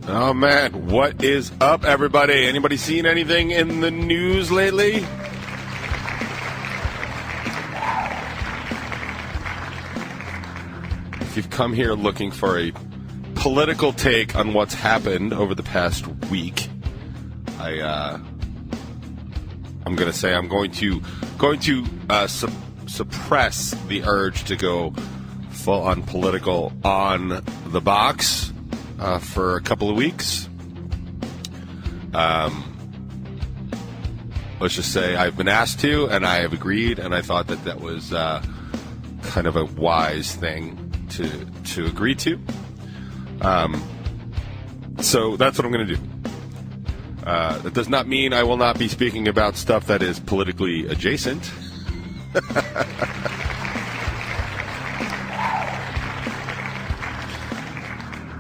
Oh, man. What is up, everybody? Anybody seen anything in the news lately? If you've come here looking for a political take on what's happened over the past week, I'm going to say I'm going to suppress the urge to go full-on political on the box for a couple of weeks. Let's just say I've been asked to, and I have agreed, and I thought that was kind of a wise thing to agree to. So that's what I'm going to do. That does not mean I will not be speaking about stuff that is politically adjacent.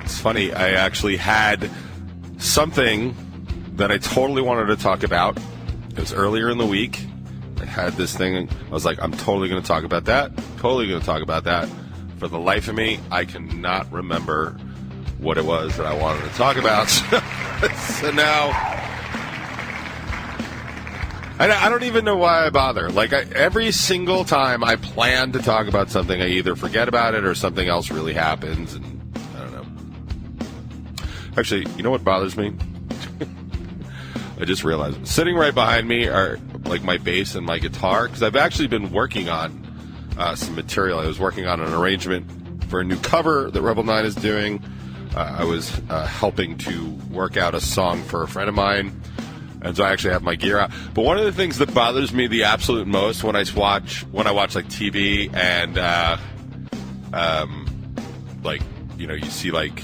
It's funny, I actually had something that I totally wanted to talk about. It was earlier in the week. I had this thing. I was like, I'm totally going to talk about that. Totally going to talk about that. For the life of me, I cannot remember what it was that I wanted to talk about. So now, I don't even know why I bother. Like, every single time I plan to talk about something, I either forget about it or something else really happens, and I don't know. Actually, you know what bothers me? I just realized. Sitting right behind me are, like, my bass and my guitar, because I've actually been working on some material. I was working on an arrangement for a new cover that Rebel 9 is doing. I was helping to work out a song for a friend of mine, and so I actually have my gear out. But one of the things that bothers me the absolute most when I watch like TV and like, you know, you see like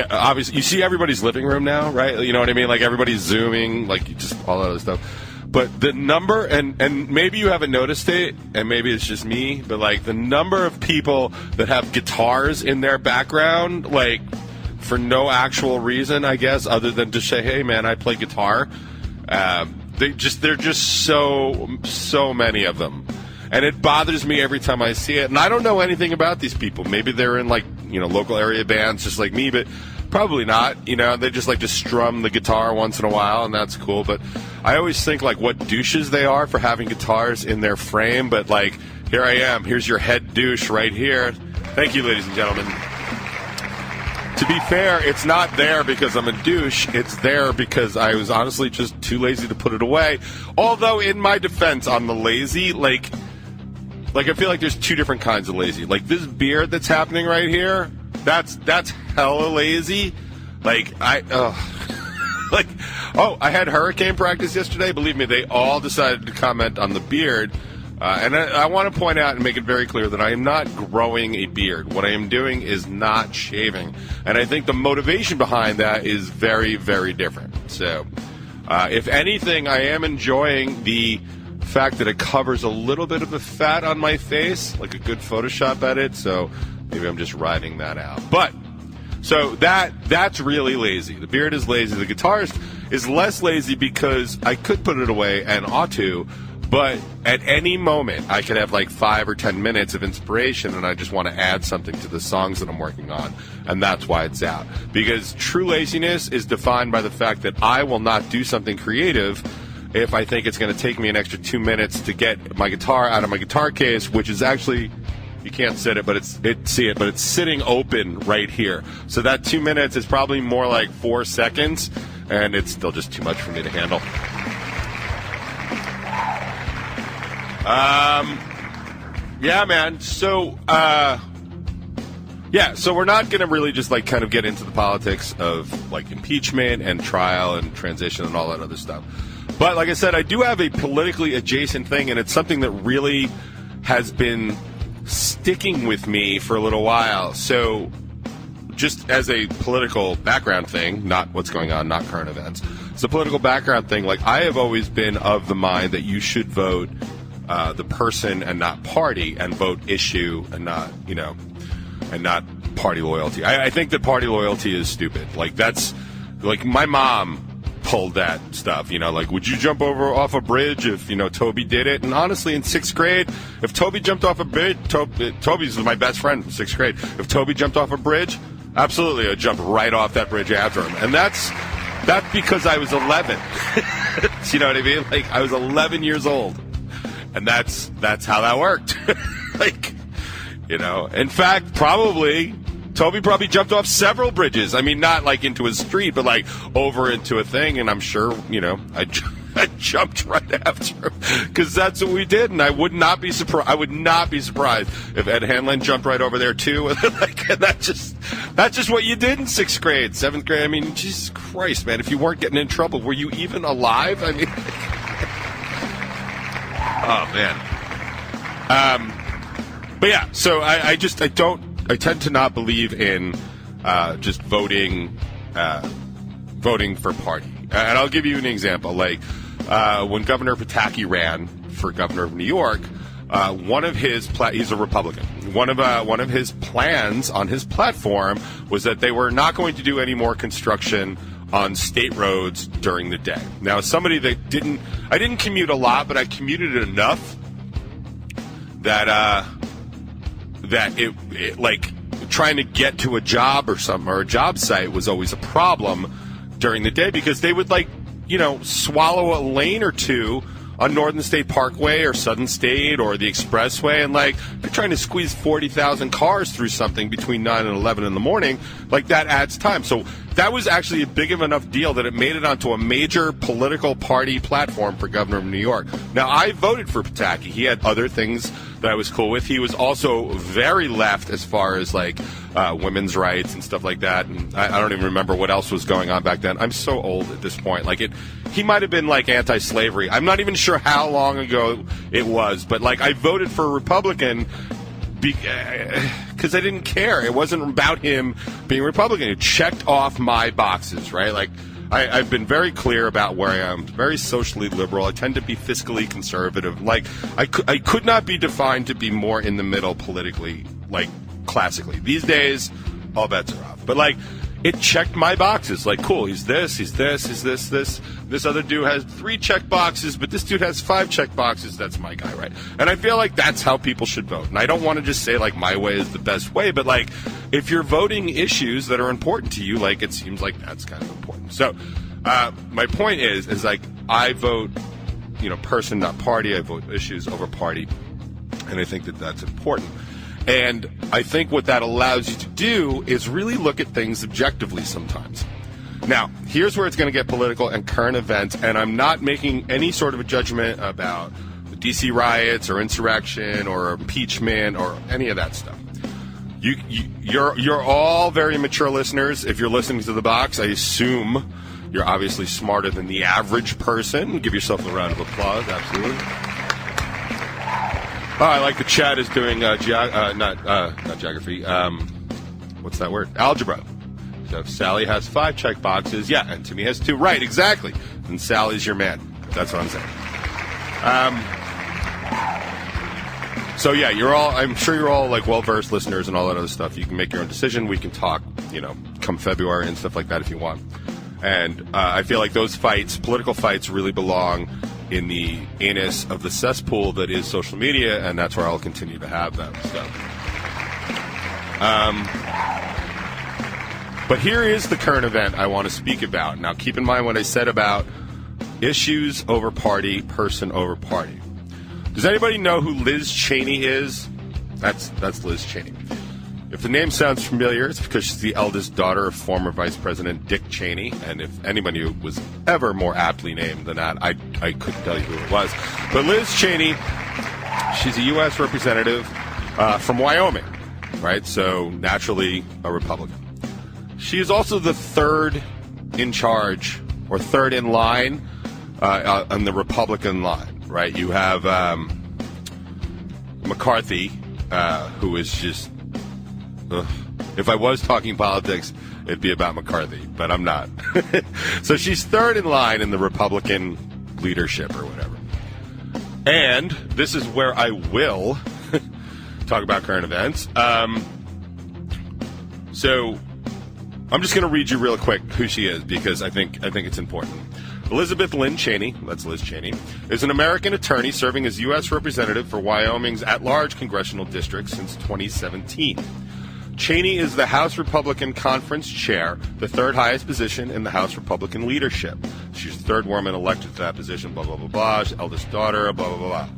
obviously you see everybody's living room now, right? You know what I mean? Like, everybody's zooming, like, just all that other stuff. But the number, and maybe you haven't noticed it, and maybe it's just me, but, like, the number of people that have guitars in their background, like, for no actual reason, I guess, other than to say, hey, man, I play guitar. They're just so many of them. And it bothers me every time I see it. And I don't know anything about these people. Maybe they're in, like, you know, local area bands just like me, but probably not. You know, they just like to strum the guitar once in a while, and that's cool. But I always think, like, what douches they are for having guitars in their frame. But, like, here I am. Here's your head douche right here. Thank you, ladies and gentlemen. To be fair, it's not there because I'm a douche. It's there because I was honestly just too lazy to put it away. Although, in my defense, on the lazy, like I feel like there's two different kinds of lazy. Like, this beard that's happening right here, that's hella lazy. Like, I had hurricane practice yesterday. Believe me, they all decided to comment on the beard. And I want to point out and make it very clear that I am not growing a beard. What I am doing is not shaving. And I think the motivation behind that is very, very different. So, if anything, I am enjoying the fact that it covers a little bit of the fat on my face, like a good Photoshop edit. So maybe I'm just riding that out. But so that's really lazy. The beard is lazy. The guitarist is less lazy because I could put it away and ought to, but at any moment I could have like 5 or 10 minutes of inspiration and I just want to add something to the songs that I'm working on, and that's why it's out. Because true laziness is defined by the fact that I will not do something creative if I think it's going to take me an extra 2 minutes to get my guitar out of my guitar case, which is actually, you can't see it, but it's sitting open right here. So that 2 minutes is probably more like 4 seconds, and it's still just too much for me to handle. Yeah, man. So, so we're not going to really just, like, kind of get into the politics of, like, impeachment and trial and transition and all that other stuff. But like I said, I do have a politically adjacent thing, and it's something that really has been sticking with me for a little while. So just as a political background thing, not what's going on, not current events, it's a political background thing. Like, I have always been of the mind that you should vote the person and not party, and vote issue and not, you know, and not party loyalty. I think that party loyalty is stupid. Like, that's, like, my mom pulled that stuff, you know, like, would you jump off a bridge if, you know, Toby did it? And honestly, in 6th grade, if Toby jumped off a bridge, Toby's my best friend from 6th grade. If Toby jumped off a bridge, Absolutely, I jumped right off that bridge after him, and that's because I was 11. You know what I mean? Like, I was 11 years old, and that's how that worked. Like, you know, in fact, Toby probably jumped off several bridges. I mean, not like into a street, but like over into a thing. And I'm sure, you know, I jumped right after him because that's what we did. And I would not be surprised. I would not be surprised if Ed Hanlon jumped right over there too. Like, that's just what you did in 6th grade, 7th grade. I mean, Jesus Christ, man! If you weren't getting in trouble, were you even alive? I mean, oh man. But yeah, so I tend to not believe in just voting for party. And I'll give you an example. Like when Governor Pataki ran for governor of New York, one of his he's a Republican. One of his plans on his platform was that they were not going to do any more construction on state roads during the day. Now, as somebody that I didn't commute a lot, but I commuted enough that it like trying to get to a job or something or a job site was always a problem during the day because they would like, you know, swallow a lane or two on Northern State Parkway or Southern State or the Expressway, and like if you're trying to squeeze 40,000 cars through something between 9 and 11 in the morning, like that adds time. So that was actually a big of enough deal that it made it onto a major political party platform for governor of New York. Now, I voted for Pataki. He had other things that I was cool with. He was also very left as far as like women's rights and stuff like that. And I don't even remember what else was going on back then. I'm so old at this point. Like he might have been like anti-slavery. I'm not even sure how long ago it was, but like I voted for a Republican because I didn't care. It wasn't about him being Republican. It checked off my boxes, right? Like I've been very clear about where I am. Very socially liberal. I tend to be fiscally conservative. Like I could not be defined to be more in the middle politically, like classically. These days, all bets are off. But like it checked my boxes. Like, cool, he's this. This other dude has 3 check boxes, but this dude has 5 check boxes. That's my guy, right? And I feel like that's how people should vote. And I don't want to just say, like, my way is the best way, but, like, if you're voting issues that are important to you, like, it seems like that's kind of important. So my point is, like, I vote, you know, person, not party. I vote issues over party. And I think that that's important. And I think what that allows you to do is really look at things objectively sometimes. Now, here's where it's going to get political and current events, and I'm not making any sort of a judgment about the D.C. riots or insurrection or impeachment or any of that stuff. You're all very mature listeners. If you're listening to The Box, I assume you're obviously smarter than the average person. Give yourself a round of applause, absolutely. Oh, I like the chat is doing not geography. What's that word? Algebra. So if Sally has 5 check boxes, yeah, and Timmy has 2. Right, exactly. Then Sally's your man. That's what I'm saying. So yeah, I'm sure you're all like well-versed listeners and all that other stuff. You can make your own decision. We can talk, you know, come February and stuff like that if you want. And I feel like those fights, political fights, really belong in the anus of the cesspool that is social media, and that's where I'll continue to have them. So, but here is the current event I want to speak about. Now, keep in mind what I said about issues over party, person over party. Does anybody know who Liz Cheney is? That's Liz Cheney. If the name sounds familiar, it's because she's the eldest daughter of former Vice President Dick Cheney. And if anybody was ever more aptly named than that, I couldn't tell you who it was. But Liz Cheney, she's a U.S. representative from Wyoming, right? So naturally a Republican. She is also the third in charge or third in line on the Republican line, right? You have McCarthy, who is just... If I was talking politics, it'd be about McCarthy, but I'm not. So she's third in line in the Republican leadership or whatever. And this is where I will talk about current events. So I'm just going to read you real quick who she is because I think it's important. Elizabeth Lynn Cheney, that's Liz Cheney, is an American attorney serving as U.S. representative for Wyoming's at-large congressional district since 2017. Cheney is the House Republican Conference Chair, the third highest position in the House Republican leadership. She's the third woman elected to that position, blah, blah, blah, blah. She's eldest daughter, blah, blah, blah, blah.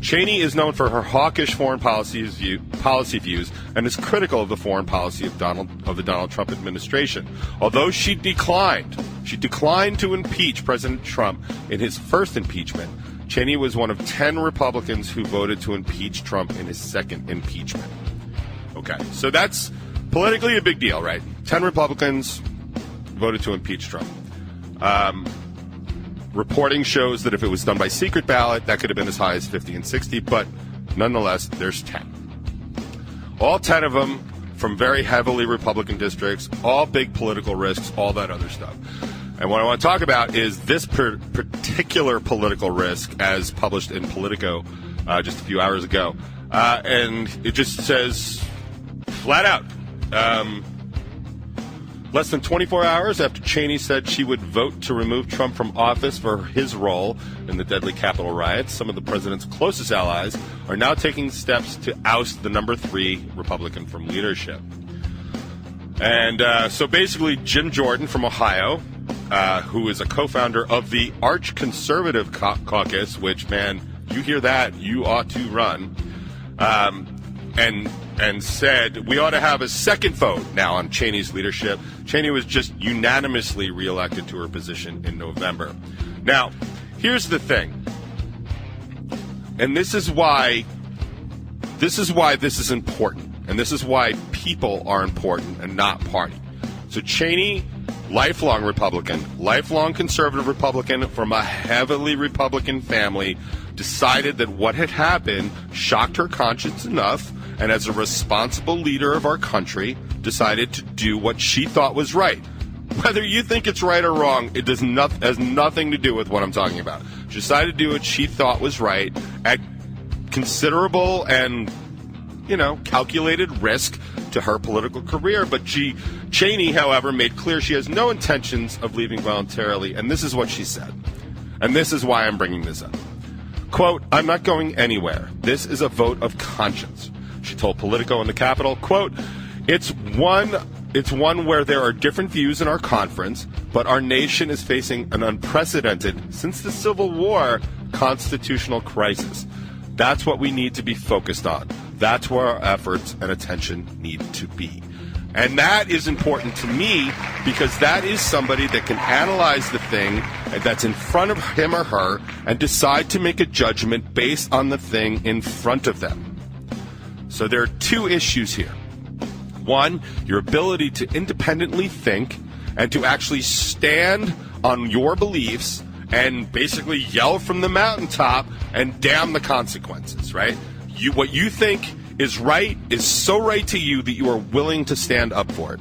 Cheney is known for her hawkish foreign policy views and is critical of the foreign policy of the Donald Trump administration. Although she declined to impeach President Trump in his first impeachment, Cheney was one of 10 Republicans who voted to impeach Trump in his second impeachment. Okay, so that's politically a big deal, right? 10 Republicans voted to impeach Trump. Reporting shows that if it was done by secret ballot, that could have been as high as 50 and 60, but nonetheless, there's 10. All 10 of them from very heavily Republican districts, all big political risks, all that other stuff. And what I want to talk about is this particular political risk as published in Politico just a few hours ago. And it just says flat out, less than 24 hours after Cheney said she would vote to remove Trump from office for his role in the deadly Capitol riots, some of the president's closest allies are now taking steps to oust the number 3 Republican from leadership. And so basically Jim Jordan from Ohio, who is a co-founder of the Arch Conservative Caucus, which, man, you hear that, you ought to run, and said we ought to have a second vote now on Cheney's leadership. Cheney was just unanimously reelected to her position in November. Now, here's the thing, and this is why this is important, and this is why people are important and not party. So Cheney, lifelong Republican, lifelong conservative Republican from a heavily Republican family, decided that what had happened shocked her conscience enough, and as a responsible leader of our country, decided to do what she thought was right. Whether you think it's right or wrong, it has nothing to do with what I'm talking about. She decided to do what she thought was right at considerable and, calculated risk to her political career. But Cheney, however, made clear she has no intentions of leaving voluntarily, and this is what she said. And this is why I'm bringing this up. Quote, "I'm not going anywhere. This is a vote of conscience." She told Politico in the Capitol, quote, It's one where there are different views in our conference, but our nation is facing an unprecedented, since the Civil War, constitutional crisis. That's what we need to be focused on. That's where our efforts and attention need to be. And that is important to me because that is somebody that can analyze the thing that's in front of him or her and decide to make a judgment based on the thing in front of them. So there are two issues here. One, your ability to independently think and to actually stand on your beliefs and basically yell from the mountaintop and damn the consequences, right? What you think is right is so right to you that you are willing to stand up for it.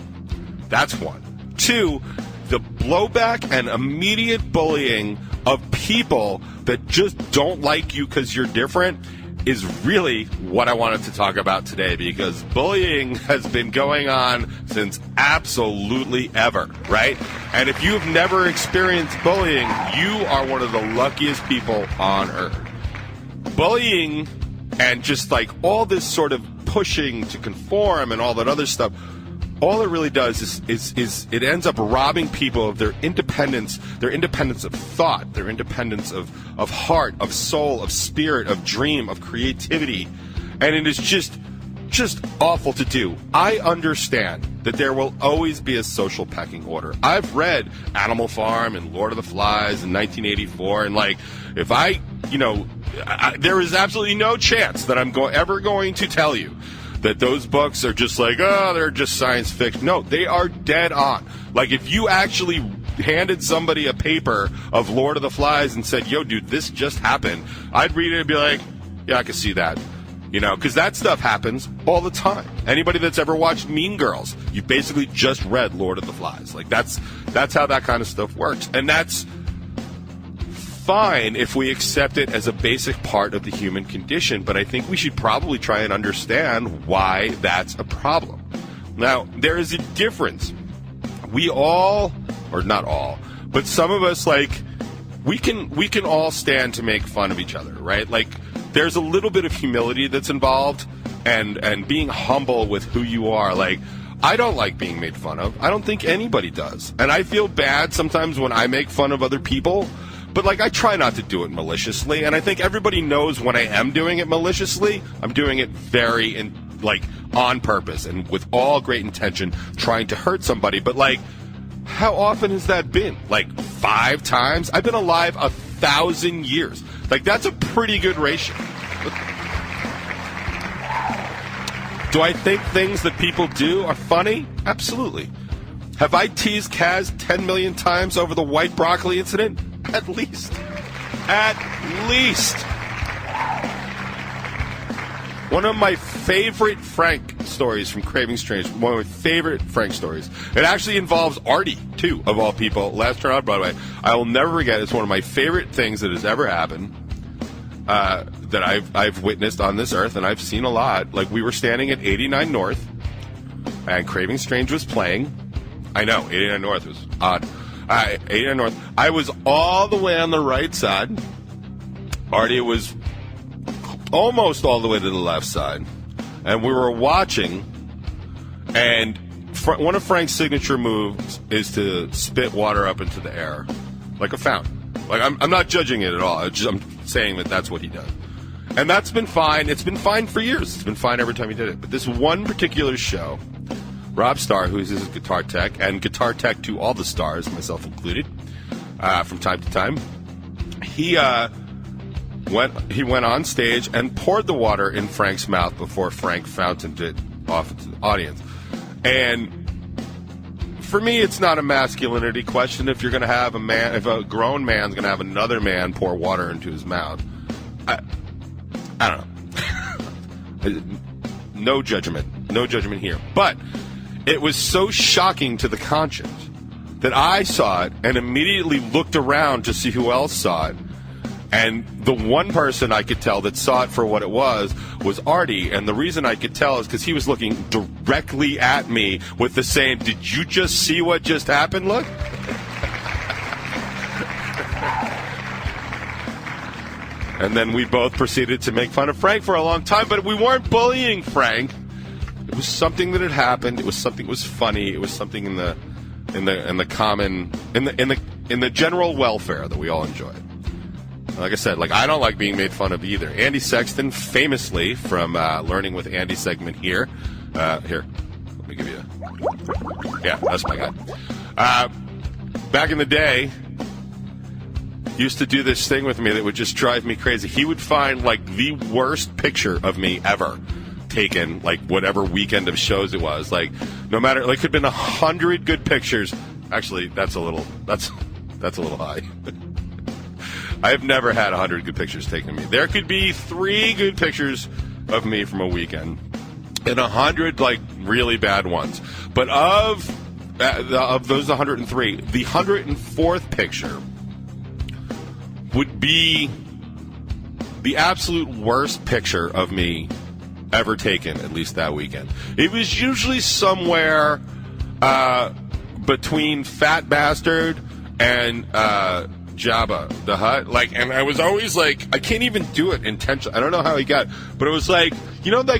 That's one. Two, the blowback and immediate bullying of people that just don't like you because you're different is really what I wanted to talk about today, because bullying has been going on since absolutely ever, right? And if you've never experienced bullying, you are one of the luckiest people on earth. Bullying and just like all this sort of pushing to conform and all that other stuff, all it really does is it ends up robbing people of their independence of thought, their independence of heart, of soul, of spirit, of dream, of creativity. And it is just awful to do. I understand that there will always be a social pecking order. I've read Animal Farm and Lord of the Flies in 1984, and if there is absolutely no chance that I'm ever going to tell you that those books are just they're just science fiction. No, they are dead on. Like, if you actually handed somebody a paper of Lord of the Flies and said, yo, dude, this just happened, I'd read it and be like, yeah, I can see that. Because that stuff happens all the time. Anybody that's ever watched Mean Girls, you basically just read Lord of the Flies. Like, that's how that kind of stuff works. And that's fine if we accept it as a basic part of the human condition, but I think we should probably try and understand why that's a problem. Now, there is a difference. We all, or not all, but some of us, we can all stand to make fun of each other, right? Like, there's a little bit of humility that's involved, and being humble with who you are. Like, I don't like being made fun of. I don't think anybody does. And I feel bad sometimes when I make fun of other people. But, like, I try not to do it maliciously. And I think everybody knows when I am doing it maliciously, I'm doing it very, on purpose and with all great intention, trying to hurt somebody. But, like, how often has that been? Like, 5 times? I've been alive 1,000 years. Like, that's a pretty good ratio. Do I think things that people do are funny? Absolutely. Have I teased Kaz 10 million times over the white broccoli incident? At least. At least. One of my favorite Frank stories from Craving Strange, one of my favorite Frank stories. It actually involves Artie, too, of all people, last year on Broadway. I will never forget. It's one of my favorite things that has ever happened. That I've witnessed on this earth, and I've seen a lot. Like, we were standing at 89 North, and Craving Strange was playing. I know, 89 North was odd. 89 North. I was all the way on the right side. Artie was almost all the way to the left side. And we were watching, and one of Frank's signature moves is to spit water up into the air, like a fountain. Like, I'm not judging it at all. I'm saying that that's what he does. And that's been fine. It's been fine for years. It's been fine every time he did it. But this one particular show, Rob Starr, who's his guitar tech, and guitar tech to all the stars, myself included, from time to time, he went on stage and poured the water in Frank's mouth before Frank fountained it off into the audience. And for me, it's not a masculinity question. If you're going to have if a grown man's going to have another man pour water into his mouth, I don't know. No judgment here. But it was so shocking to the conscience that I saw it and immediately looked around to see who else saw it. And the one person I could tell that saw it for what it was Artie. And the reason I could tell is because he was looking directly at me with the same, "Did you just see what just happened?" look. And then we both proceeded to make fun of Frank for a long time, but we weren't bullying Frank. It was something that had happened. It was something that was funny. It was something in the general welfare that we all enjoyed. Like I said, I don't like being made fun of either. Andy Sexton, famously from Learning with Andy segment here. Here, let me give you yeah, that's my guy. Back in the day, used to do this thing with me that would just drive me crazy. He would find, the worst picture of me ever taken, whatever weekend of shows it was. No matter, it could have been 100 good pictures. Actually, that's a little high. I have never had 100 good pictures taken of me. There could be 3 good pictures of me from a weekend and 100, really bad ones. But of those 103, the 104th picture would be the absolute worst picture of me ever taken, at least that weekend. It was usually somewhere between Fat Bastard and Jabba the Hutt, and I was always I can't even do it intentionally. I don't know how he got it, but it was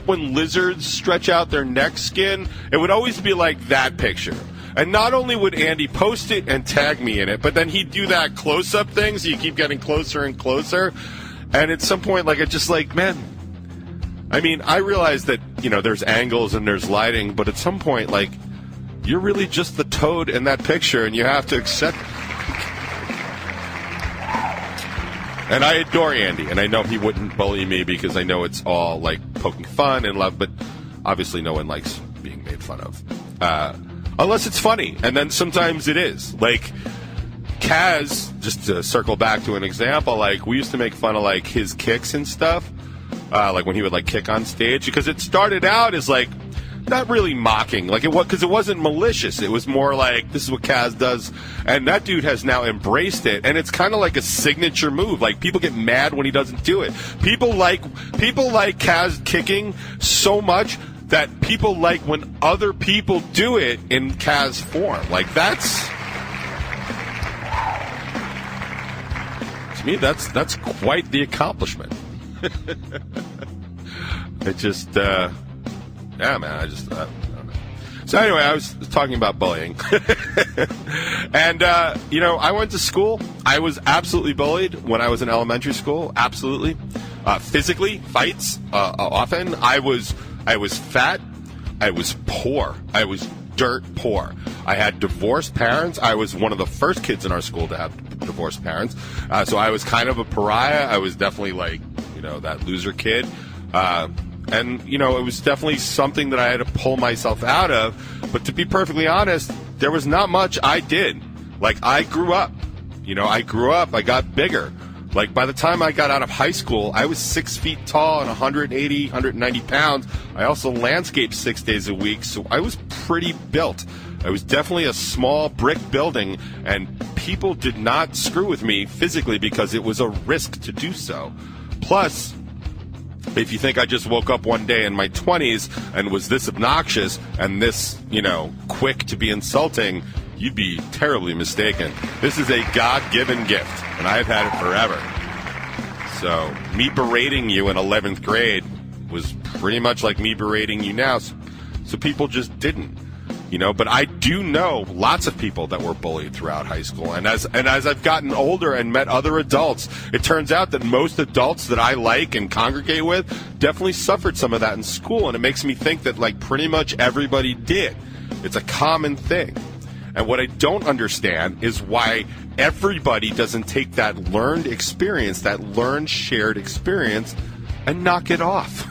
when lizards stretch out their neck skin, it would always be that picture. And not only would Andy post it and tag me in it, but then he'd do that close-up thing, so you keep getting closer and closer. And at some point, it's just man, I mean, I realize that, there's angles and there's lighting, but at some point, you're really just the toad in that picture, and you have to accept. And I adore Andy, and I know he wouldn't bully me because I know it's all, poking fun and love, but obviously no one likes being made fun of. Unless it's funny, and then sometimes it is. Kaz, just to circle back to an example, we used to make fun of, his kicks and stuff, when he would, kick on stage, because it started out as, not really mocking, because it wasn't malicious. It was more this is what Kaz does, and that dude has now embraced it, and it's kind of like a signature move. People get mad when he doesn't do it. People like Kaz kicking so much that people like when other people do it in Kaz form. That's to me, that's quite the accomplishment. It just, yeah, man, I don't know. So anyway, I was talking about bullying. And, I went to school. I was absolutely bullied when I was in elementary school. Absolutely. Physically, fights, often. I was fat. I was poor. I was dirt poor. I had divorced parents. I was one of the first kids in our school to have divorced parents. So I was kind of a pariah. I was definitely like, that loser kid. And, it was definitely something that I had to pull myself out of. But to be perfectly honest, there was not much I did. Like, I grew up. I got bigger. Like, by the time I got out of high school, I was 6 feet tall and 180, 190 pounds. I also landscaped 6 days a week, so I was pretty built. I was definitely a small brick building, and people did not screw with me physically because it was a risk to do so. Plus, if you think I just woke up one day in my 20s and was this obnoxious and this, quick to be insulting, you'd be terribly mistaken. This is a God-given gift, and I've had it forever. So me berating you in 11th grade was pretty much like me berating you now. So people just didn't, But I do know lots of people that were bullied throughout high school. And as I've gotten older and met other adults, it turns out that most adults that I like and congregate with definitely suffered some of that in school. And it makes me think that, like, pretty much everybody did. It's a common thing. And what I don't understand is why everybody doesn't take that learned experience, that learned shared experience, and knock it off.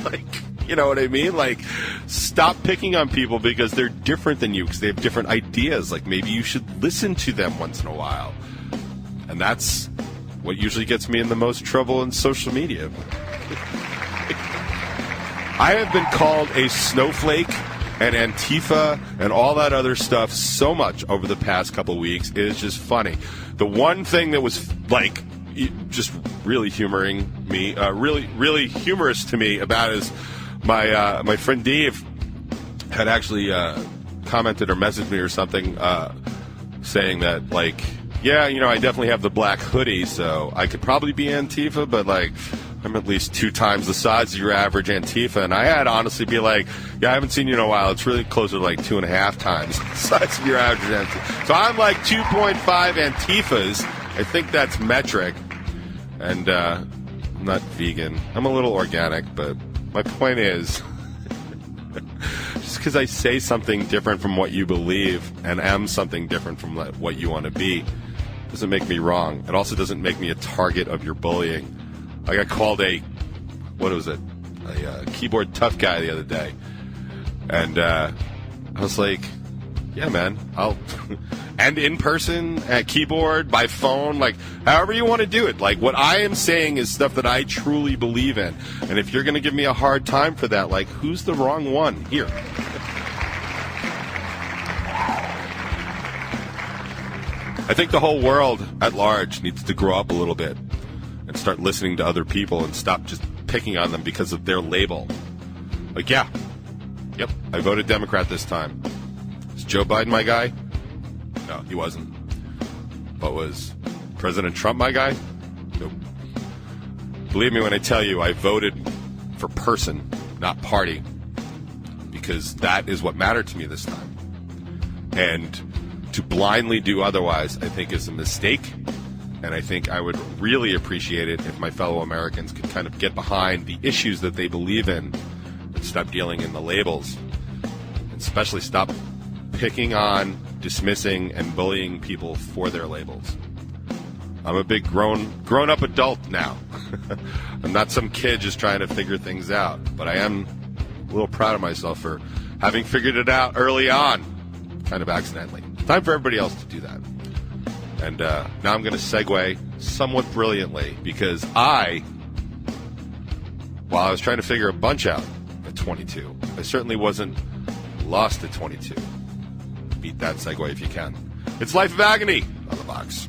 Like, you know what I mean? Like, stop picking on people because they're different than you, because they have different ideas. Like, maybe you should listen to them once in a while. And that's what usually gets me in the most trouble in social media. I have been called a snowflake and Antifa and all that other stuff so much over the past couple of weeks. It is just funny. The one thing that was, like, just really humoring me, really humorous to me about is my friend Dave had actually commented or messaged me or something saying that, like, yeah, I definitely have the black hoodie, so I could probably be Antifa, but, like, I'm at least 2 times the size of your average Antifa. And I had to honestly be like, yeah, I haven't seen you in a while. It's really closer to like 2.5 times the size of your average Antifa. So I'm like 2.5 Antifas. I think that's metric. And I'm not vegan. I'm a little organic, but my point is, just because I say something different from what you believe and am something different from what you want to be doesn't make me wrong. It also doesn't make me a target of your bullying. I got called a keyboard tough guy the other day. And I was like, yeah, man, I'll and in person, at keyboard, by phone, like, however you want to do it. Like, what I am saying is stuff that I truly believe in. And if you're going to give me a hard time for that, like, who's the wrong one here? I think the whole world at large needs to grow up a little bit and start listening to other people and stop just picking on them because of their label. Like, yep, I voted Democrat this time. Is Joe Biden my guy? No, he wasn't. But was President Trump my guy? Nope. Believe me when I tell you, I voted for person, not party, because that is what mattered to me this time. And to blindly do otherwise, I think, is a mistake. And I think I would really appreciate it if my fellow Americans could kind of get behind the issues that they believe in and stop dealing in the labels. And especially stop picking on, dismissing, and bullying people for their labels. I'm a big grown-up adult now. I'm not some kid just trying to figure things out. But I am a little proud of myself for having figured it out early on, kind of accidentally. Time for everybody else to do that. And now I'm going to segue somewhat brilliantly because while I was trying to figure a bunch out at 22, I certainly wasn't lost at 22. Beat that segue if you can. It's Life of Agony on the box.